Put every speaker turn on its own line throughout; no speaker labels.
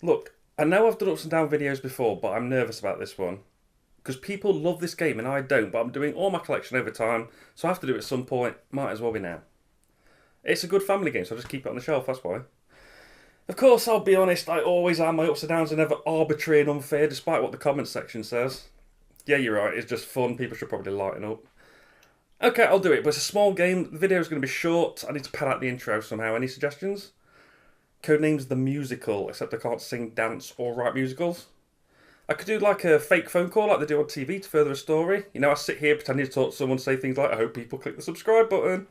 Look, I know I've done ups and down videos before, but I'm nervous about this one. Because people love this game and I don't, but I'm doing all my collection over time, so I have to do it at some point. Might as well be now. It's a good family game, so I'll just keep it on the shelf, that's why. Of course, I'll be honest, I always am. My ups and downs are never arbitrary and unfair, despite what the comments section says. Yeah, you're right, it's just fun. People should probably lighten up. Okay, I'll do it, but it's a small game. The video is going to be short. I need to pad out the intro somehow. Any suggestions? Codenames the musical, except I can't sing, dance, or write musicals. I could do like a fake phone call like they do on TV to further a story. You know, I sit here pretending to talk to someone, say things like, I hope people click the subscribe button.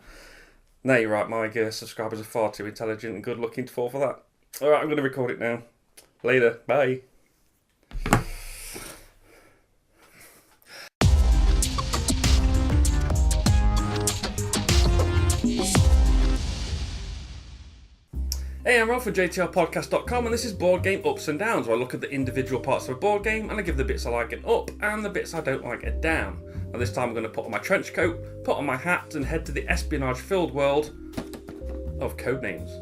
No, you're right, my subscribers are far too intelligent and good looking to fall for that. Alright, I'm going to record it now. Later, bye. Hey, I'm Rob for JTRpodcast.com and this is Board Game Ups and Downs, where I look at the individual parts of a board game and I give the bits I like an up and the bits I don't like a down. Now this time I'm going to put on my trench coat, put on my hat and head to the espionage-filled world of Codenames.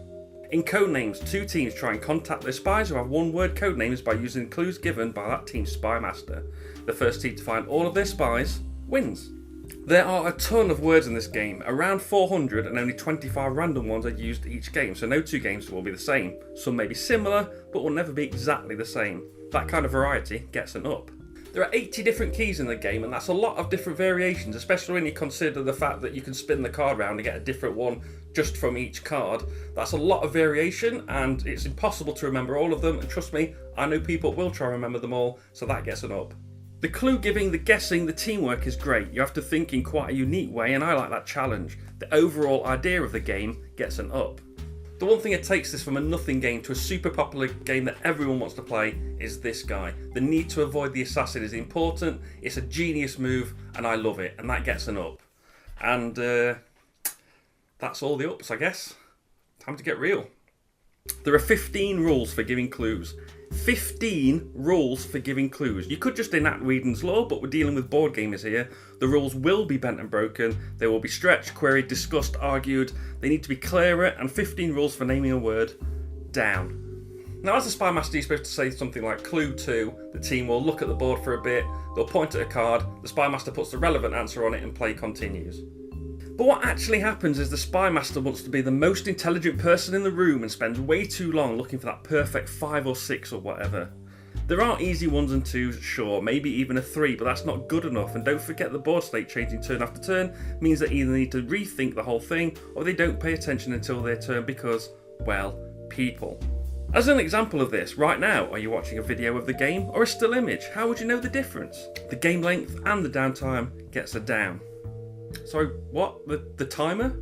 In Codenames, two teams try and contact their spies who have one-word codenames by using clues given by that team's spy master. The first team to find all of their spies wins. There are a ton of words in this game, around 400, and only 25 random ones are used each game, so no two games will be the same. Some may be similar, but will never be exactly the same. That kind of variety gets an up. There are 80 different keys in the game, and that's a lot of different variations, especially when you consider the fact that you can spin the card round and get a different one just from each card. That's a lot of variation, and it's impossible to remember all of them, and trust me, I know people will try and remember them all, so that gets an up. The clue giving, the guessing, the teamwork is great. You have to think in quite a unique way and I like that challenge. The overall idea of the game gets an up. The one thing that takes this from a nothing game to a super popular game that everyone wants to play is this guy. The need to avoid the assassin is important, it's a genius move and I love it, and that gets an up. And that's all the ups, I guess. Time to get real. There are 15 rules for giving clues. 15 rules for giving clues. You could just enact Whedon's law, but we're dealing with board gamers here. The rules will be bent and broken. They will be stretched, queried, discussed, argued. They need to be clearer, and 15 rules for naming a word down. Now, as a spy master, you're supposed to say something like clue 2. The team will look at the board for a bit. They'll point at a card. The spy master puts the relevant answer on it and play continues. But what actually happens is the spy master wants to be the most intelligent person in the room and spends way too long looking for that perfect 5 or 6 or whatever. There are easy 1s and 2s, sure, maybe even a 3, but that's not good enough, and don't forget the board state changing turn after turn means they either need to rethink the whole thing or they don't pay attention until their turn because, well, people. As an example of this, right now, are you watching a video of the game or a still image? How would you know the difference? The game length and the downtime gets a down. Sorry, what? The timer?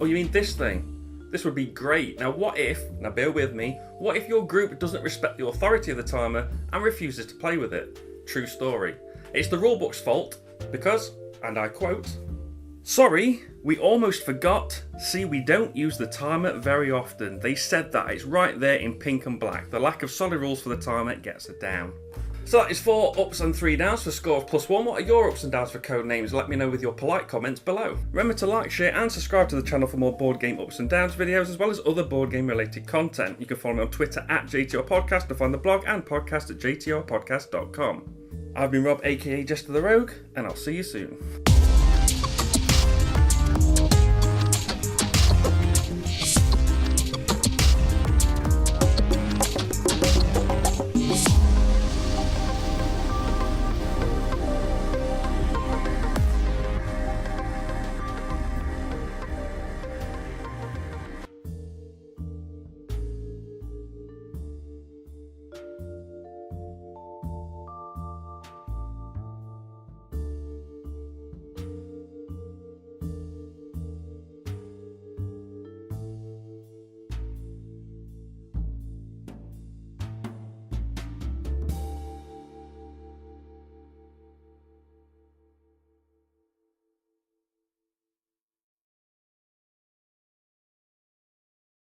Oh, you mean this thing? This would be great. Now what if, now bear with me, what if your group doesn't respect the authority of the timer and refuses to play with it? True story. It's the rulebook's fault because, and I quote, "Sorry, we almost forgot. See, we don't use the timer very often. They said that. It's right there in pink and black. The lack of solid rules for the timer gets a down." So that is 4 ups and 3 downs for a score of +1. What are your ups and downs for Codenames? Let me know with your polite comments below. Remember to like, share and subscribe to the channel for more board game ups and downs videos as well as other board game related content. You can follow me on Twitter at JTRpodcast to find the blog and podcast at JTRpodcast.com. I've been Rob aka JestaThaRogue and I'll see you soon.